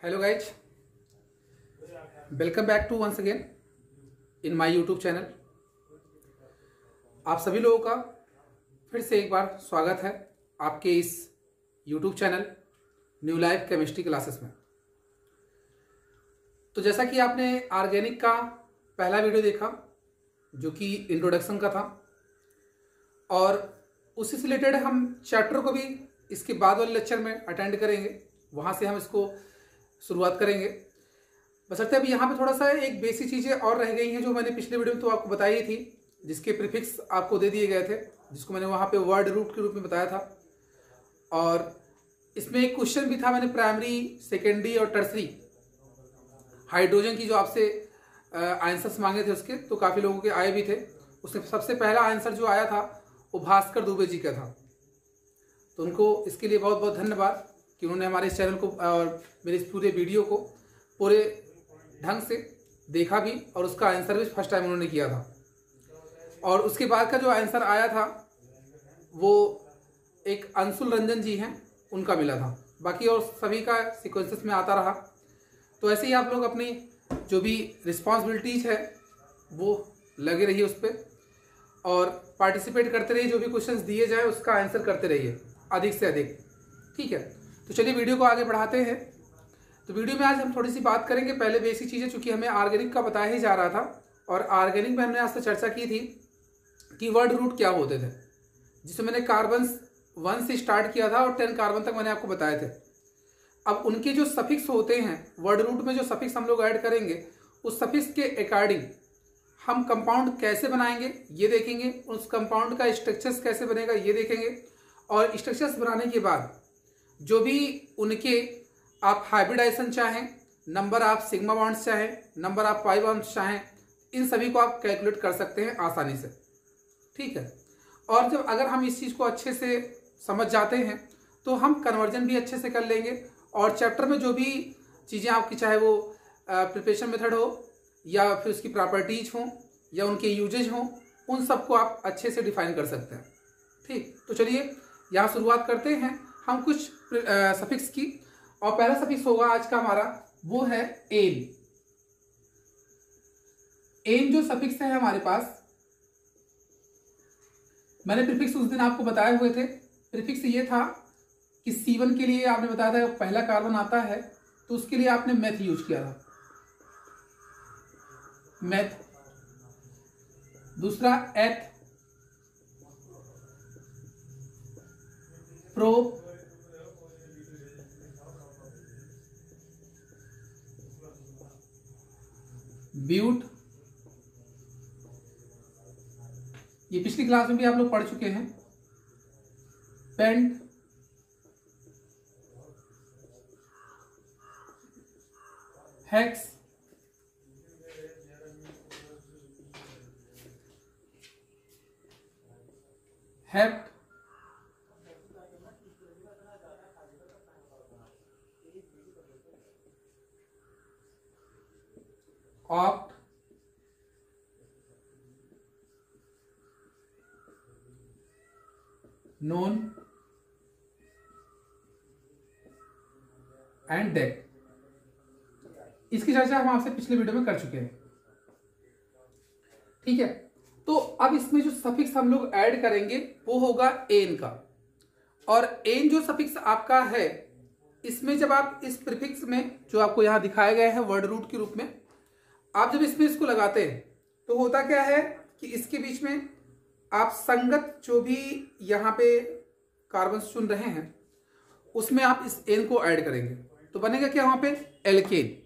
Hello guys, welcome back to once again in my YouTube channel. आप सभी लोगों का फिर से एक बार स्वागत है आपके इस YouTube channel new life chemistry classes में। तो जैसा कि आपने ऑर्गेनिक का पहला वीडियो देखा जो कि इंट्रोडक्शन का था, और उसी से रिलेटेड हम चैप्टर को भी इसके बाद वाले लेक्चर में अटेंड करेंगे। वहाँ से हम इसको शुरुआत करेंगे। बशर्ते अभी यहाँ पे थोड़ा सा एक बेसिक चीज़ें और रह गई हैं जो मैंने पिछले वीडियो में तो आपको बताई थी, जिसके प्रीफिक्स आपको दे दिए गए थे, जिसको मैंने वहाँ पे वर्ड रूट के रूप में बताया था। और इसमें एक क्वेश्चन भी था, मैंने प्राइमरी, सेकेंडरी और टर्सरी हाइड्रोजन की जो आपसे आंसर्स मांगे थे उसके, तो काफ़ी लोगों के आए भी थे। उसमें सबसे पहला आंसर जो आया था वो भास्कर दुबे जी का था। तो उनको इसके लिए बहुत बहुत धन्यवाद कि उन्होंने हमारे इस चैनल को और मेरे इस पूरे वीडियो को पूरे ढंग से देखा भी, और उसका आंसर भी फर्स्ट टाइम उन्होंने किया था। और उसके बाद का जो आंसर आया था वो एक अंशुल रंजन जी हैं, उनका मिला था। बाकी और सभी का सीक्वेंसेस में आता रहा। तो ऐसे ही आप लोग अपनी जो भी रिस्पॉन्सिबिलिटीज है वो लगे रहिए उस पर, और पार्टिसिपेट करते रहिए। जो भी क्वेश्चंस दिए जाए उसका आंसर करते रहिए अधिक से अधिक, ठीक है। तो चलिए वीडियो को आगे बढ़ाते हैं। तो वीडियो में आज हम थोड़ी सी बात करेंगे पहले बेसिक चीज़ें, चूंकि हमें ऑर्गेनिक का बताया ही जा रहा था। और ऑर्गेनिक में हमने आज से चर्चा की थी कि वर्ड रूट क्या होते थे, जिसमें मैंने कार्बन 1 से स्टार्ट किया था और 10 कार्बन तक मैंने आपको बताए थे। अब उनके जो सफिक्स होते हैं वर्ड रूट में, जो सफिक्स हम लोग ऐड करेंगे, उस सफिक्स के अकॉर्डिंग हम कंपाउंड कैसे बनाएंगे ये देखेंगे, उस कंपाउंड का स्ट्रक्चर्स कैसे बनेगा ये देखेंगे। और स्ट्रक्चर्स बनाने के बाद जो भी उनके आप हाइब्रिडाइजेशन चाहें, नंबर ऑफ सिग्मा बॉन्ड्स चाहें, नंबर ऑफ पाई बॉन्ड्स चाहें, इन सभी को आप कैलकुलेट कर सकते हैं आसानी से, ठीक है। और जब अगर हम इस चीज़ को अच्छे से समझ जाते हैं तो हम कन्वर्जन भी अच्छे से कर लेंगे। और चैप्टर में जो भी चीज़ें आपकी, चाहे वो प्रिपरेशन मेथड हो या फिर उसकी प्रॉपर्टीज हों या उनके यूजेज हों, उन सबको आप अच्छे से डिफाइन कर सकते हैं, ठीक। तो चलिए यहाँ शुरुआत करते हैं हम कुछ सफिक्स की। और पहला सफिक्स होगा आज का हमारा, वो है एन। एन जो सफिक्स है हमारे पास, मैंने प्रीफिक्स उस दिन आपको बताए हुए थे। प्रीफिक्स ये था कि C1 के लिए आपने बताया था पहला कार्बन आता है तो उसके लिए आपने मेथ यूज किया था, मेथ। दूसरा एथ, प्रो, ब्यूट, ये पिछली क्लास में भी आप लोग पढ़ चुके हैं। Pent, hex, hept, oct, non and dec. इसकी चर्चा हम आपसे पिछले वीडियो में कर चुके हैं, ठीक है। तो अब इसमें जो सफिक्स हम लोग ऐड करेंगे वो होगा एन का। और एन जो सफिक्स आपका है, इसमें जब आप इस प्रीफिक्स में जो आपको यहां दिखाए गए हैं वर्ड रूट के रूप में, आप जब इसमें इसको लगाते हैं तो होता क्या है कि इसके बीच में आप संगत जो भी यहाँ पे कार्बन चुन रहे हैं उसमें आप इस एन को ऐड करेंगे तो बनेगा क्या वहां पे, एल्केन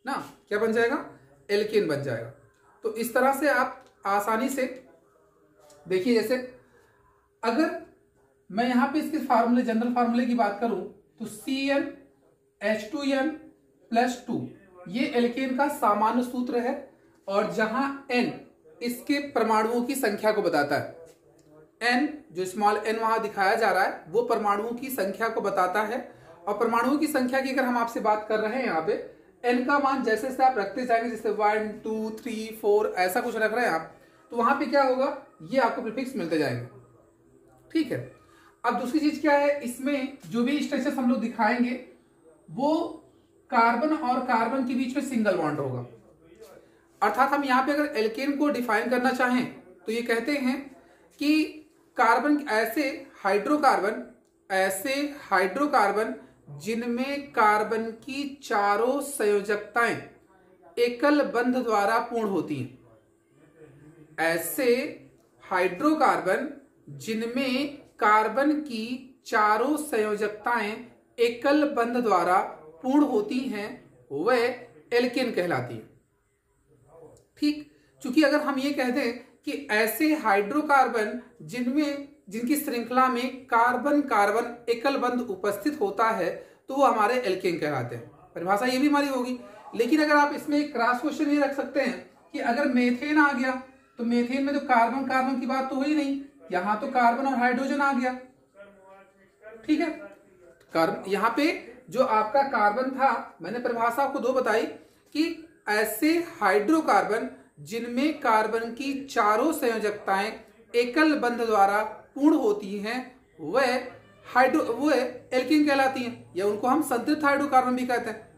ना। क्या बन जाएगा, एल्केन बन जाएगा। तो इस तरह से आप आसानी से देखिए, जैसे अगर मैं यहाँ पे इसके फार्मूले, जनरल फार्मूले की बात करूं तो CnH2n+2 ये एल्केन का सामान्य सूत्र है। और जहां n इसके परमाणुओं की संख्या को बताता है, n जो स्मॉल n वहां दिखाया जा रहा है वो परमाणुओं की संख्या को बताता है। और परमाणुओं की संख्या की अगर हम आपसे बात कर रहे हैं यहाँ पे, n का मान जैसे जैसे आप रखते जाएंगे, जैसे 1 2 3 4 ऐसा कुछ रख रहे हैं आप, तो वहां पे क्या होगा, ये आपको प्रीफिक्स मिलते जाएंगे, ठीक है। अब दूसरी चीज क्या है, इसमें जो भी स्ट्रक्चर्स हम लोग दिखाएंगे वो कार्बन और कार्बन के बीच में सिंगल बॉन्ड होगा। अर्थात हम यहाँ पे अगर एल्केन को डिफाइन करना चाहें तो ये कहते हैं कि कार्बन ऐसे हाइड्रोकार्बन जिनमें कार्बन की चारों संयोजकताएं एकल बंध द्वारा पूर्ण होती हैं। ऐसे हाइड्रोकार्बन जिनमें कार्बन की चारों संयोजकताएं एकल बंध द्वारा पूर्ण होती हैं वह एल्केन कहलाती है। ठीक, क्योंकि अगर हम ये कह दें कि ऐसे हाइड्रोकार्बन जिनकी श्रृंखला में कार्बन कार्बन एकल बंध उपस्थित होता है तो वो हमारे एल्केन कहलाते हैं। परिभाषा ये भी हमारी होगी। लेकिन अगर आप इसमें एक क्रॉस क्वेश्चन ये रख सकते हैं कि अगर मेथेन आ गया तो मेथेन में तो कार्बन कार्बन की बात तो हुई नहीं, यहां तो कार्बन और हाइड्रोजन आ गया। ठीक है, यहां पे जो आपका कार्बन था, मैंने परिभाषा आपको दो बताई कि ऐसे हाइड्रोकार्बन जिनमें कार्बन की चारों संयोजकताएं एकल बंध द्वारा पूर्ण होती हैं वह एल्कीन कहलाती हैं, या उनको हम संतृप्त हाइड्रोकार्बन भी कहते हैं।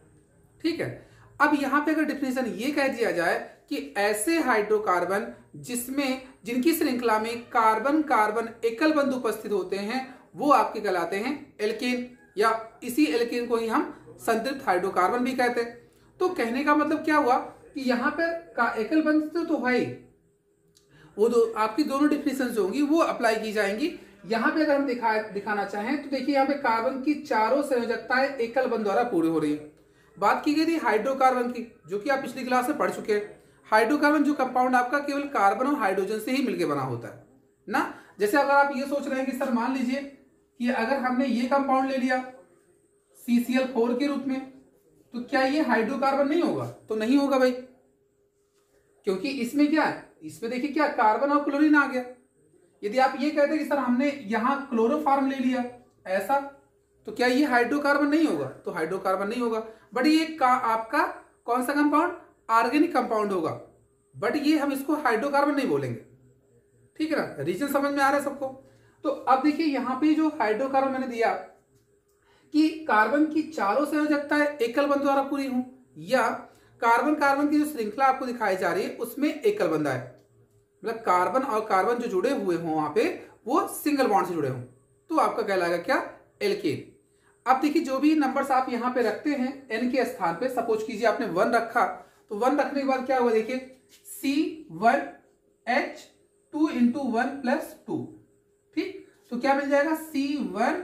ठीक है, अब यहां पे अगर डिफिनेशन ये कह दिया जाए कि ऐसे हाइड्रोकार्बन जिनकी श्रृंखला में कार्बन कार्बन एकल बंध उपस्थित होते हैं वो आपके कहलाते हैं एल्केन, या इसी एल्केन को ही हम संतृप्त हाइड्रोकार्बन भी कहते हैं। तो कहने का मतलब क्या हुआ कि यहाँ पर एकल बंध तो है ही, वो आपकी दोनों डिफिनेशन जो होंगी वो अप्लाई की जाएंगी। यहाँ पे अगर हम दिखाना चाहें तो देखिए यहाँ पे कार्बन की चारों संयोजकताएं एकल बंध द्वारा पूरी हो रही है। बात की गई थी हाइड्रोकार्बन की, जो कि आप पिछली क्लास में पढ़ चुके हैं। हाइड्रोकार्बन जो कंपाउंड आपका केवल कार्बन और हाइड्रोजन से ही मिलकर बना होता है ना। जैसे अगर आप ये सोच रहे हैं कि सर मान लीजिए कि अगर हमने ये कंपाउंड ले लिया CCl4 के रूप में, तो क्या ये हाइड्रोकार्बन नहीं होगा? तो नहीं होगा भाई, क्योंकि इसमें क्या है, इसमें देखिए क्या कार्बन और क्लोरीन आ गया। यदि आप ये कहते हैं कि सर हमने यहां क्लोरोफॉर्म ले लिया ऐसा, तो क्या ये हाइड्रोकार्बन नहीं होगा? तो हाइड्रोकार्बन नहीं होगा, बट ये आपका कौन सा कंपाउंड? ऑर्गेनिक कंपाउंड होगा, बट ये हम इसको हाइड्रोकार्बन नहीं बोलेंगे। ठीक है ना, रीजन समझ में आ रहा है सबको? तो अब देखिए यहां पे जो हाइड्रोकार्बन मैंने दिया कि कार्बन की चारों संयोजकताएं एकल बंध द्वारा पूरी हो, या कार्बन कार्बन की जो श्रृंखला आपको दिखाई जा रही है उसमें एकल बंध है, मतलब कार्बन और कार्बन जो जुड़े हुए हों वहां पे वो सिंगल बॉन्ड से जुड़े हों, तो आपका कहलाएगा क्या? एल्केन। अब देखिए जो भी नंबर्स आप यहां पे रखते हैं n के स्थान पे, सपोज कीजिए आपने 1 रखा, तो 1 रखने के बाद क्या हुआ देखिए C1H2 इंटू 1 प्लस 2। ठीक, तो क्या मिल जाएगा? C1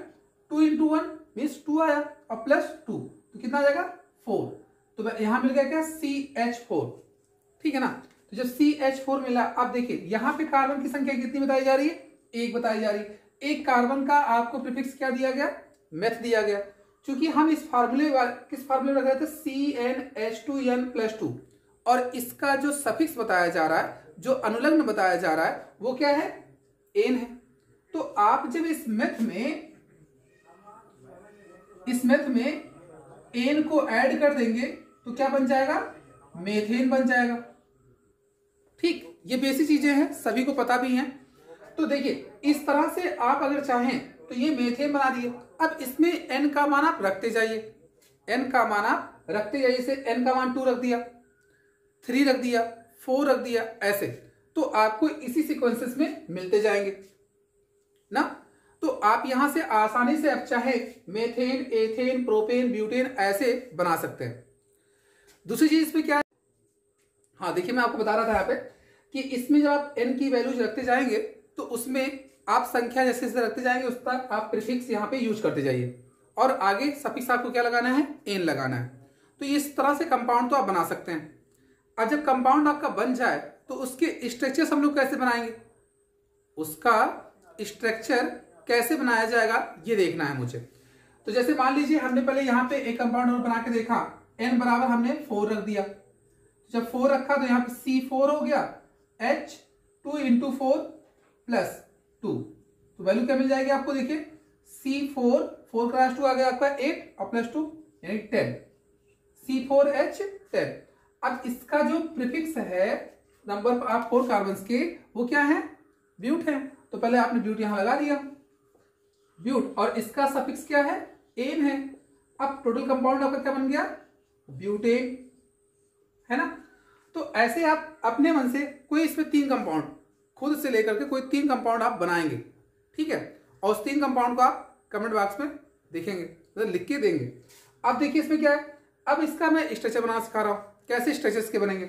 2 इंटू 1 मीन्स 2 आया और प्लस 2, तो कितना आ जाएगा? 4। तो यहां मिल गया क्या? CH4। ठीक है ना, तो जब CH4 मिला, अब देखिए यहां पे कार्बन की संख्या कितनी बताई जा रही है? 1 बताई जा रही है। एक कार्बन का आपको प्रीफिक्स क्या दिया गया? मेथ दिया गया। क्योंकि हम इस फार्मूले किस फार्मूले में लग रहे थे? CnH2n+2, और इसका जो सफिक्स बताया जा रहा है, जो अनुलग्न बताया जा रहा है, वो क्या है? एन है। तो आप जब इस मेथ में एन को ऐड कर देंगे तो क्या बन जाएगा? मेथेन बन जाएगा। ठीक, ये बेसिक चीजें हैं, सभी को पता भी हैं। तो देखिए इस तरह से आप अगर चाहें तो ये मेथेन बना दिए। अब इसमें n का मान आप रखते जाइए, n का मान आप रखते जाइए। से n का मान 2 रख दिया, 3 रख दिया, 4 रख दिया, ऐसे तो आपको इसी सीक्वेंसेस में मिलते जाएंगे ना। तो आप यहां से आसानी से अब चाहे मेथेन, एथेन, प्रोपेन, ब्यूटेन ऐसे बना सकते हैं। दूसरी चीज पे क्या है, हाँ देखिए मैं आपको बता रहा था यहाँ पे कि इसमें जब आप n की वैल्यूज रखते जाएंगे तो उसमें आप संख्या जैसे जैसे रखते जाएंगे उस पर आप प्रीफिक्स यहाँ पे यूज करते जाइए, और आगे सफिक्स आपको क्या लगाना है? एन लगाना है। तो इस तरह से कंपाउंड तो आप बना सकते हैं। अब जब कंपाउंड आपका बन जाए तो उसके स्ट्रक्चर हम लोग कैसे बनाएंगे? उसका स्ट्रक्चर कैसे बनाया जाएगा ये देखना है मुझे। तो जैसे मान लीजिए हमने पहले यहाँ पे एक कंपाउंड और बना के देखा, n बराबर हमने 4 रख दिया। जब 4 रखा तो यहाँ पे C4 हो गया, H2 इंटू 4 प्लस 2, तो वैल्यू क्या मिल जाएगी आपको? देखिए C4 4 क्रॉस 2 आ गया आपका 8 और प्लस 2 यानी 10, C4H10। अब इसका जो प्रीफिक्स है नंबर आप 4 कार्बन्स के, वो क्या है? ब्यूट है। तो पहले आपने ब्यूट यहां लगा दिया, ब्यूट, और इसका सफिक्स क्या है? एन है। अब टोटल कंपाउंड आपका क्या बन गया? ब्यूटेन, है ना। तो ऐसे आप अपने मन से कोई इसमें 3 कंपाउंड खुद से लेकर के कोई 3 कंपाउंड आप बनाएंगे, ठीक है, और उस 3 कंपाउंड को आप कमेंट बॉक्स में देखेंगे, मतलब लिख के देंगे। अब देखिए इसमें क्या है, अब इसका मैं स्ट्रक्चर बनाना सिखा रहा हूं, कैसे स्ट्रक्चर्स के बनेंगे।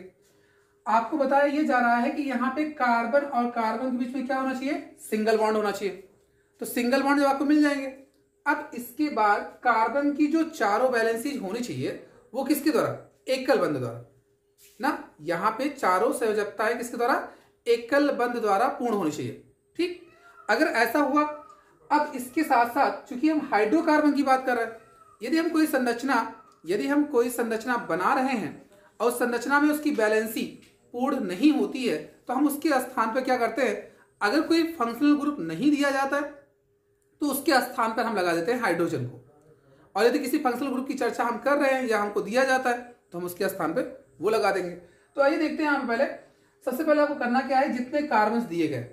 आपको बताया ये जा रहा है कि यहाँ पे कार्बन और कार्बन के बीच में क्या होना चाहिए, सिंगल बॉन्ड होना चाहिए। तो सिंगल बॉन्ड जब आपको मिल जाएंगे, अब इसके बाद कार्बन की जो चारों वैलेंसीज होनी चाहिए वो किसके द्वारा, एकल बंध द्वारा ना। यहाँ पे चारों संयोजकताएं किसके द्वारा, एकल बंध द्वारा पूर्ण होनी चाहिए, ठीक। अगर ऐसा हुआ, अब इसके साथ साथ चूंकि हम हाइड्रोकार्बन की बात कर रहे हैं, यदि हम कोई संरचना बना रहे हैं और संरचना में उसकी बैलेंसी पूर्ण नहीं होती है, तो हम उसके स्थान पर क्या करते हैं, अगर कोई फंक्शनल ग्रुप नहीं दिया जाता है तो उसके स्थान पर हम लगा देते हैं हाइड्रोजन को। और यदि किसी फंक्शनल ग्रुप की चर्चा हम कर रहे हैं या हमको दिया जाता है तो हम उसके स्थान पर वो लगा देंगे। तो आइए देखते हैं। पहले सबसे पहले आपको करना क्या है, जितने कार्बन्स दिए गए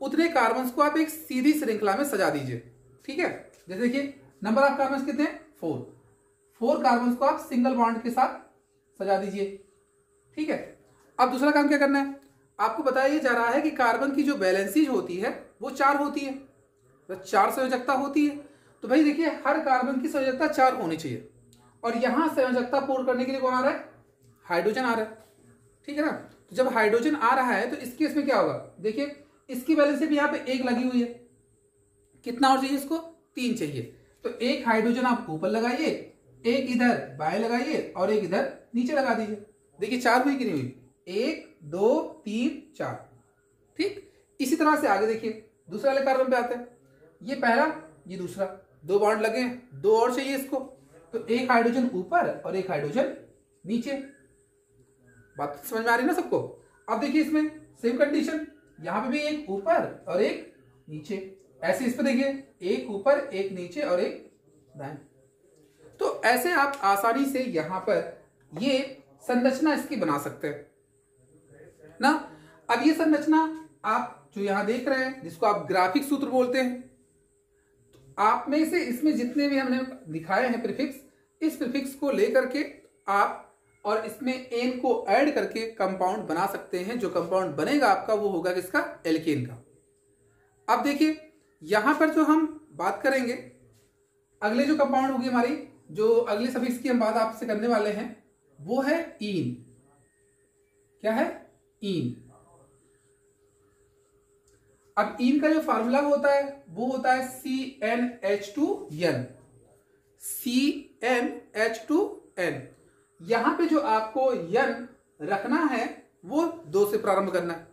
उतने कार्बन्स को आप एक सीधी श्रृंखला में सजा दीजिए, ठीक है। जैसे देखिए नंबर ऑफ कार्बन्स कितने हैं, 4 कार्बन्स को आप सिंगल बॉन्ड के साथ सजा दीजिए, ठीक है। अब दूसरा काम क्या करना है, आपको बताया जा रहा है कि कार्बन की जो बैलेंसीज होती है वो 4 होती है, तो 4 संयोजकता होती है। तो भाई देखिए हर कार्बन की संयोजकता 4 होनी चाहिए, और यहां संयोजकता पूर्ण करने के लिए कौन आ रहा है, हाइड्रोजन आ रहा है, ठीक है ना। तो जब हाइड्रोजन आ रहा है तो इस केस में क्या होगा, देखिए इसकी वैलेंसी भी यहाँ पे 1 लगी हुई है, कितना और चाहिए इसको, 3 चाहिए। तो एक हाइड्रोजन आप ऊपर लगाइए, एक इधर बाएं लगाइए और एक इधर नीचे लगा दीजिए। देखिए 4 हुई कि नहीं हुई, 1 2 3 4, ठीक। इसी तरह से आगे देखिए दूसरे वाले कार्बन पे आते हैं, ये पहला ये दूसरा, 2 बॉन्ड लगे हैं, 2 और चाहिए इसको। तो एक हाइड्रोजन ऊपर और एक हाइड्रोजन नीचे। बात समझ में आ रही है ना सबको। अब देखिए इसमें सेम कंडीशन, यहां पे भी एक ऊपर और एक नीचे, ऐसे इस पे देखिए एक ऊपर एक नीचे और एक दाएं। तो ऐसे आप आसानी से यहां पर ये संरचना इसकी बना सकते हैं ना। अब ये संरचना आप जो यहां देख रहे हैं, जिसको आप ग्राफिक सूत्र बोलते हैं, तो आप में से इसमें जितने भी हमने दिखाए हैं प्रीफिक्स, इस प्रीफिक्स को लेकर के आप और इसमें एन को ऐड करके कंपाउंड बना सकते हैं। जो कंपाउंड बनेगा आपका वो होगा किसका, एल्केन का। अब देखिए यहां पर जो हम बात करेंगे, अगले जो कंपाउंड होगी हमारी, जो अगले सफिक्स की हम बात आपसे करने वाले हैं वो है ईन। क्या है, ईन। अब ईन का जो फार्मूला होता है वो होता है CnH2n, CnH2n। यहां पे जो आपको n रखना है वो 2 से प्रारंभ करना है,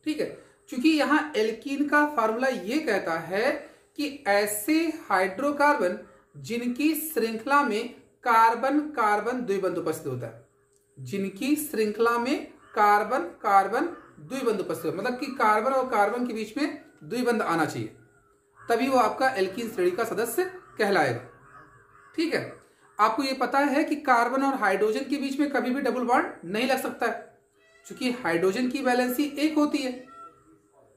ठीक है। क्योंकि यहां एल्कीन का फार्मूला ये कहता है कि ऐसे हाइड्रोकार्बन जिनकी श्रृंखला में कार्बन कार्बन द्विबंध उपस्थित होता है, जिनकी श्रृंखला में कार्बन कार्बन द्विबंध उपस्थित होता है, मतलब कि कार्बन और कार्बन के बीच में द्विबंध आना चाहिए, तभी वो आपका एल्कीन श्रेणी का सदस्य कहलाएगा, ठीक है। आपको ये पता है कि कार्बन और हाइड्रोजन के बीच में कभी भी डबल बॉन्ड नहीं लग सकता है, क्योंकि हाइड्रोजन की वैलेंसी 1 होती है।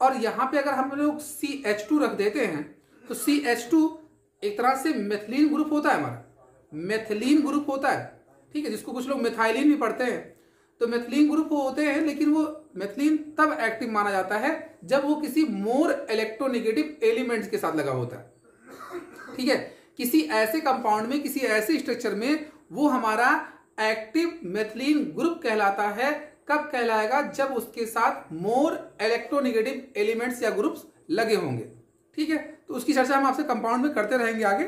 और यहां पे अगर हम लोग CH2 रख देते हैं तो CH2 एक तरह से मेथिलीन ग्रुप होता है, हमारा मेथिलीन ग्रुप होता है, ठीक है, जिसको कुछ लोग मेथाइलिन भी पढ़ते हैं। तो मेथिलीन ग्रुप होते हैं, लेकिन वो मेथिलीन तब एक्टिव माना जाता है जब वो किसी मोर इलेक्ट्रोनेगेटिव एलिमेंट्स के साथ लगा होता है, ठीक है। किसी ऐसे कंपाउंड में, किसी ऐसे स्ट्रक्चर में वो हमारा एक्टिव मेथिलीन ग्रुप कहलाता है। कब कहलाएगा, जब उसके साथ मोर इलेक्ट्रोनेगेटिव एलिमेंट्स या ग्रुप्स लगे होंगे, ठीक है। तो उसकी चर्चा हम आपसे कंपाउंड में करते रहेंगे आगे।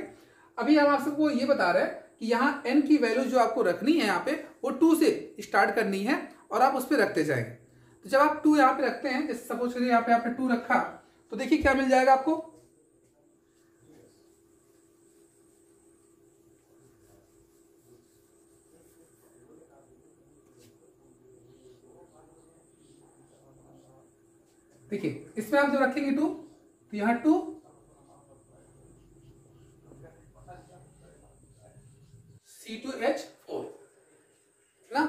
अभी हम आप सबको ये बता रहे हैं कि यहाँ n की वैल्यू जो आपको रखनी है यहाँ पे वो 2 से स्टार्ट करनी है और आप उस पर रखते जाएंगे। तो जब आप 2 यहाँ पे रखते हैं, जैसे सपोज करिए यहाँ पे आपने 2 रखा, तो देखिए क्या मिल जाएगा आपको, देखिए इसमें आप जो रखेंगे 2, तो यहां 2 C2H4 ना।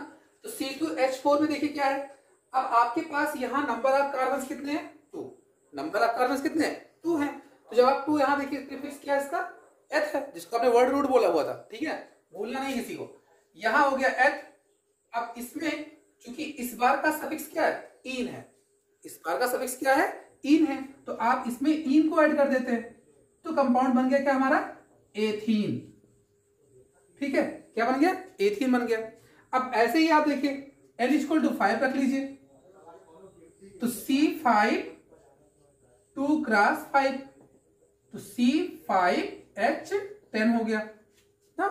तो C2H4 में देखिए क्या है, अब आपके पास यहां नंबर ऑफ कार्बन कितने हैं, 2। नंबर ऑफ कार्बन कितने हैं, 2 हैं। तो जब आप 2 यहां देखिए प्रीफिक्स क्या है इसका, H है, जिसको आपने वर्ड रूट बोला हुआ था, ठीक है, भूलना नहीं किसी को। यहां हो गया एथ। अब इसमें चूंकि इस बार का सफिक्स क्या है, इन है, इस बार का सफिक्स क्या है, इन है, तो आप इसमें इन को ऐड कर देते हैं, तो कंपाउंड बन गया क्या हमारा, एथीन। ठीक है, क्या बन गया, एथीन बन गया। अब ऐसे ही आप देखिए N इक्वल टू 5 रख लीजिए, तो C5 2 क्रॉस 5, तो C5H10 हो गया ना।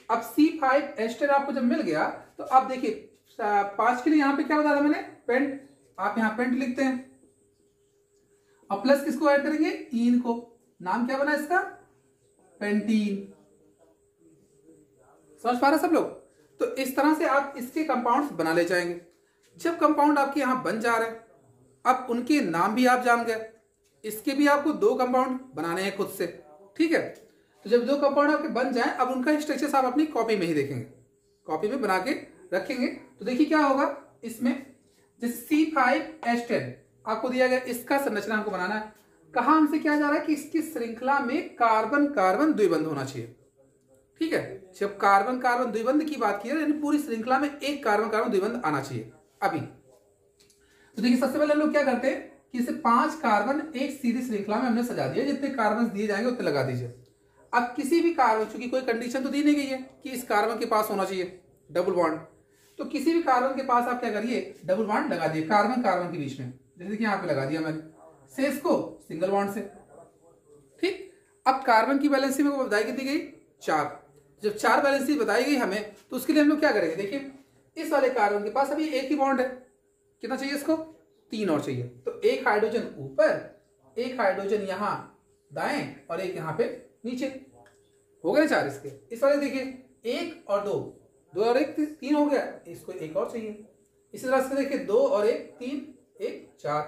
अब C5H10 आपको जब मिल गया तो आप देखिए 5 के लिए यहां पे क्या बता था मैंने, पेंट, आप यहां पेंट लिखते हैं। अब प्लस किसको ऐड करेंगे, इन को, नाम क्या बना इसका, पेंटीन। समझ पा रहे सब लोग। तो इस तरह से आप इसके कंपाउंड्स बना ले जाएंगे। जब कंपाउंड आपके यहां बन जा रहे हैं, अब उनके नाम भी आप जान गए, इसके भी आपको 2 कंपाउंड बनाने हैं खुद से। ठीक है, तो जब 2 कंपाउंड आपके बन जाए, अब उनका स्ट्रक्चर आप अपनी कॉपी में ही देखेंगे, कॉपी में बना के रखेंगे। तो देखिए क्या होगा इसमें, जैसे C5H10 आपको दिया गया, इसका संरचना हमको बनाना है। कहा हमसे क्या जा रहा है कि इसकी श्रृंखला में कार्बन कार्बन द्विबंध होना चाहिए। ठीक है, जब कार्बन कार्बन द्विबंध की बात की है, यानी पूरी श्रृंखला में एक कार्बन कार्बन द्विबंध आना चाहिए। अभी तो देखिए सबसे पहले हम लोग क्या करते हैं कि इसे 5 कार्बन एक सीधी श्रृंखला में हमने सजा दिया, जितने कार्बन दिए जाएंगे उतने लगा दीजिए। अब किसी भी कार्बन, चूंकि कोई कंडीशन तो दी नहीं गई है कि इस कार्बन के पास होना चाहिए डबल बॉन्ड, तो किसी भी कार्बन के पास आप क्या करिए, डबल बॉन्ड लगा दिए कार्बन कार्बन के बीच में, जैसे कि यहाँ पे लगा दिया मैंने, शेष को सिंगल बॉन्ड से। ठीक, अब कार्बन की वैलेंसी में बताई कितनी गई, 4। जब 4 वैलेंसी बताई गई हमें, तो उसके लिए हम लोग क्या करेंगे, देखिए इस वाले कार्बन के पास अभी एक ही बॉन्ड है, कितना चाहिए इसको, 3 और चाहिए, तो एक हाइड्रोजन ऊपर, एक हाइड्रोजन यहां दाएं और एक यहां पे नीचे, हो गए 4 इसके। इस वाले देखिए 1 और 2, 2 और 1 3 हो गया, इसको एक और चाहिए। इसी तरह से देखिए 2 और 1 3, 1 4,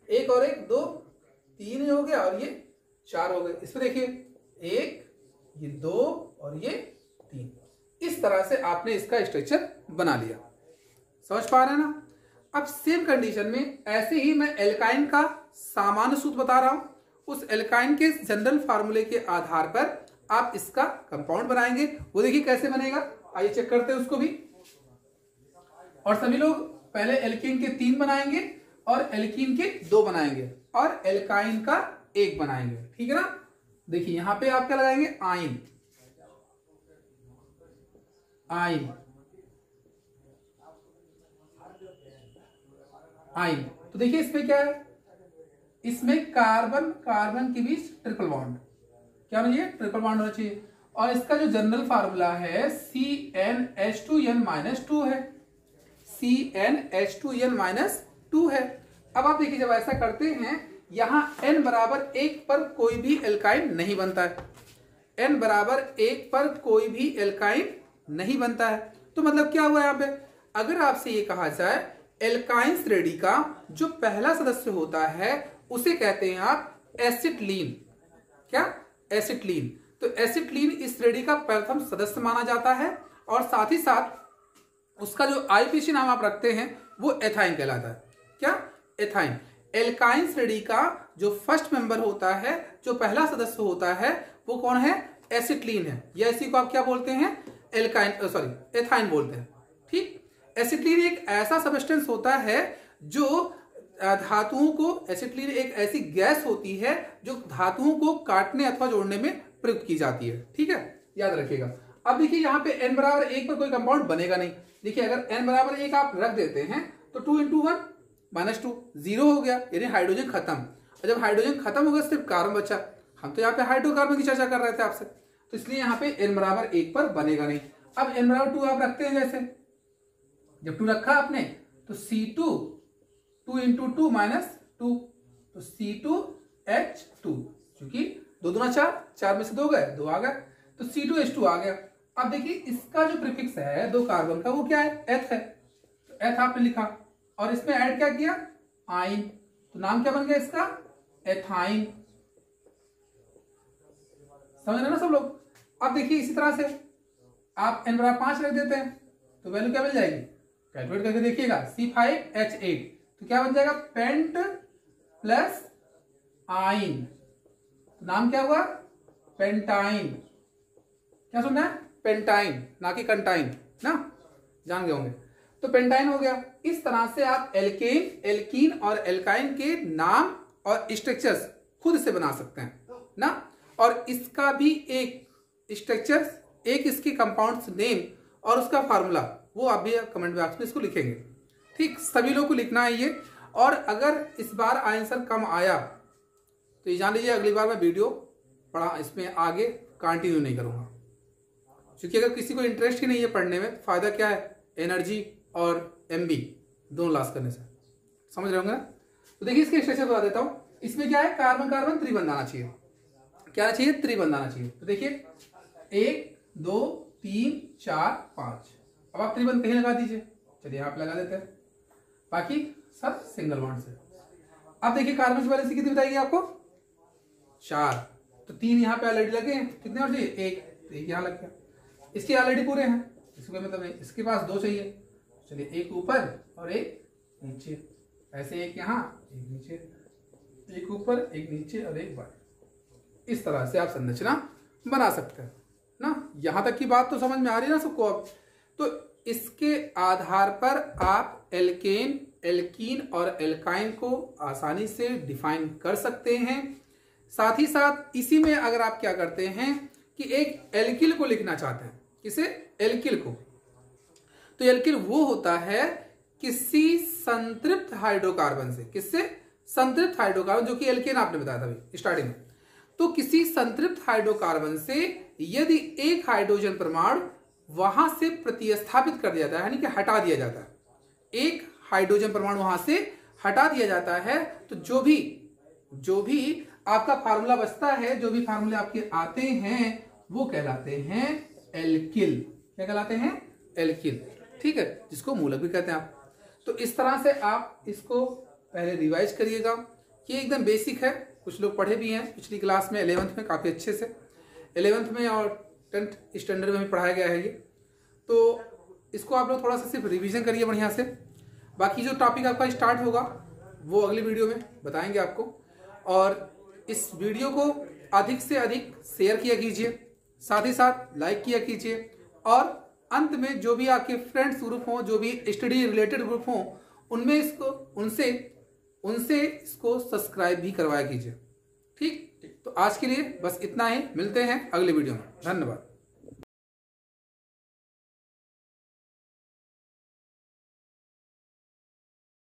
1 और 1 2 3 हो गया और ये 4 हो गए। इसमें देखिए 1, ये 2 और ये 3। इस तरह से आपने इसका स्ट्रक्चर बना लिया। समझ पा रहे हैं ना। अब सेम कंडीशन में ऐसे ही मैं एल्काइन का सामान्य सूत्र बता रहा हूं, उस एल्काइन के जनरल फार्मूले के आधार पर आप इसका कंपाउंड बनाएंगे। वो देखिए कैसे बनेगा, आइए चेक करते हैं उसको भी। और सभी लोग पहले एल्कीन के 3 बनाएंगे और एल्कीन के 2 बनाएंगे और एल्काइन का 1 बनाएंगे। ठीक है ना। देखिए यहां पे आप क्या लगाएंगे, आइन, आइन, आइन। तो देखिए इसमें क्या है, इसमें कार्बन कार्बन के बीच ट्रिपल बॉन्ड, क्या होना चाहिए, ट्रिपल बॉन्ड होना चाहिए। और इसका जो जनरल फार्मूला है CnH2n-2 है, CnH2n-2 है। अब आप देखिए जब ऐसा करते हैं, यहां n बराबर 1 पर कोई भी एल्काइन नहीं बनता है, n बराबर 1 पर कोई भी एल्काइन नहीं बनता है। तो मतलब क्या हुआ यहां पे, अगर आपसे ये कहा जाए एल्काइन श्रेणी का जो पहला सदस्य होता है उसे कहते हैं आप एसिटिलीन। क्या, एसिटिलीन। तो एसिटिलीन इस श्रेणी का प्रथम सदस्य माना जाता है और साथ ही साथ उसका जो आईपीसी नाम आप रखते हैं वो एथाइन कहलाता है। क्या, एथाइन। एल्काइन श्रेणी का जो फर्स्ट मेंबर होता है, जो पहला सदस्य होता है, वो कौन है, एसिटिलीन है, या इसी को आप क्या बोलते हैं, एल्काइन सॉरी एथाइन बोलते हैं। ठीक, एसिटिलीन एक ऐसा सब्सटेंस होता है जो धातुओं को, एसिटिलीन एक ऐसी गैस होती है जो धातुओं को काटने अथवा जोड़ने में प्रयुक्त की जाती है। ठीक है, याद रखिएगा। अब देखिए यहाँ पे n बराबर 1 पर कोई कंपाउंड बनेगा नहीं। देखिए अगर n बराबर 1 आप रख देते हैं तो 2 × 1 -2 0 हो गया, यानी हाइड्रोजन खत्म। और जब हाइड्रोजन खत्म हो गया सिर्फ कार्बन बचा। हम तो यहाँ पे हाइड्रोकार्बन की चर्चा कर रहे थे आपसे, तो इसलिए यहाँ पे n बराबर 1 पर बनेगा नहीं। अब n बराबर 2 आप रखते हैं, जैसे जब 2 रखा आपने तो C2 2 × 2 -2, तो C2H2, क्योंकि 2 दूना 4, 4 में से 2 गए, 2 आ गए, तो C2H2 आ गया। अब देखिए इसका जो प्रीफिक्स है 2 कार्बन का, वो क्या है, एथ है, तो एथ आपने लिखा और इसमें ऐड क्या किया, आइन, तो नाम क्या बन गया इसका, एथाइन। समझ रहे ना सब लोग। अब देखिए इसी तरह से आप n बराबर 5 रख देते हैं तो वैल्यू क्या मिल जाएगी, कैलकुलेट करके देखिएगा, C5H8, तो क्या बन जाएगा, पेंट प्लस आइन, तो नाम क्या हुआ, पेंटाइन। क्या सुनना है, पेंटाइन, ना कि कंटाइन। ना, जान गए होंगे। तो पेंटाइन हो गया। इस तरह से आप एल्केन, एल्कीन और एल्काइन के नाम और स्ट्रक्चर्स खुद से बना सकते हैं ना। और इसका भी एक स्ट्रक्चर, एक इसके कंपाउंड्स नेम और उसका फार्मूला, वो आप भी कमेंट बॉक्स में इसको लिखेंगे। ठीक, सभी लोग को लिखना है ये। और अगर इस बार आंसर कम आया तो ये जान लीजिए अगली बार मैं वीडियो पढ़ा इसमें आगे कंटिन्यू नहीं करूँगा, क्योंकि अगर किसी को इंटरेस्ट ही नहीं है पढ़ने में, फायदा क्या है, एनर्जी और एमबी दोनों लॉस करने से। समझ रहे होंगे ना। तो देखिए इसके स्ट्रक्चर बता देता हूँ। इसमें क्या है, कार्बन कार्बन त्रिबंध आना चाहिए। क्या आना चाहिए, त्रिबंध आना चाहिए। तो देखिए 1 2 3 4 5। अब आप त्रिबंध कहीं लगा दीजिए, चलिए आप लगा देते हैं, बाकी सब सिंगल बॉन्ड से। अब देखिए कार्बन की वैलेंसी कितनी बताएगी आपको, 4। तो 3 यहाँ पे ऑलरेडी लगे हैं, कितने और चाहिए, 1, तो 1 यहाँ लग गया। इसके ऑलरेडी पूरे हैं, इसको मतलब नहीं, इसके पास 2 चाहिए, चलिए 1 ऊपर और 1 नीचे, ऐसे 1 यहाँ 1 नीचे, 1 ऊपर 1 नीचे और 1 बाहर। इस तरह से आप संरचना बना सकते हैं ना। यहां तक की बात तो समझ में आ रही है ना सबको। अब तो इसके आधार पर आप एल्केन, एल्कीन और एल्काइन को आसानी से डिफाइन कर सकते हैं। साथ ही साथ इसी में अगर आप क्या करते हैं कि एक एल्किल को लिखना चाहते हैं, किसे, एल्किल को, तो एल्किल वो होता है किसी संतृप्त हाइड्रोकार्बन से, किससे, संतृप्त हाइड्रोकार्बन, जो कि एल्केन आपने बताया था अभी स्टार्टिंग में। तो किसी संतृप्त हाइड्रोकार्बन से यदि एक हाइड्रोजन परमाणु वहां से प्रतिस्थापित कर दिया जाता है, यानी कि हटा दिया जाता है, एक हाइड्रोजन परमाणु वहां से हटा दिया जाता है, तो जो भी आपका फार्मूला बचता है, जो भी फार्मूले आपके आते हैं वो कहलाते हैं एल्किल। क्या कहलाते हैं, एल्किल। ठीक है, जिसको मूलक भी कहते हैं आप। तो इस तरह से आप इसको पहले रिवाइज करिएगा। ये एकदम बेसिक है, कुछ लोग पढ़े भी हैं पिछली क्लास में 11th में काफ़ी अच्छे से, 11th में और 10th स्टैंडर्ड में भी पढ़ाया गया है ये। तो इसको आप लोग थोड़ा सा सिर्फ रिवीजन करिए बढ़िया से। बाकी जो टॉपिक आपका स्टार्ट होगा वो अगली वीडियो में बताएंगे आपको। और इस वीडियो को अधिक से अधिक शेयर किया कीजिए, साथ ही साथ लाइक किया कीजिए। और अंत में जो भी आपके फ्रेंड्स ग्रुप हों, जो भी स्टडी रिलेटेड ग्रुप हों, उनमें इसको उनसे इसको सब्सक्राइब भी करवाया कीजिए। ठीक, तो आज के लिए बस इतना ही, मिलते हैं अगले वीडियो में। धन्यवाद।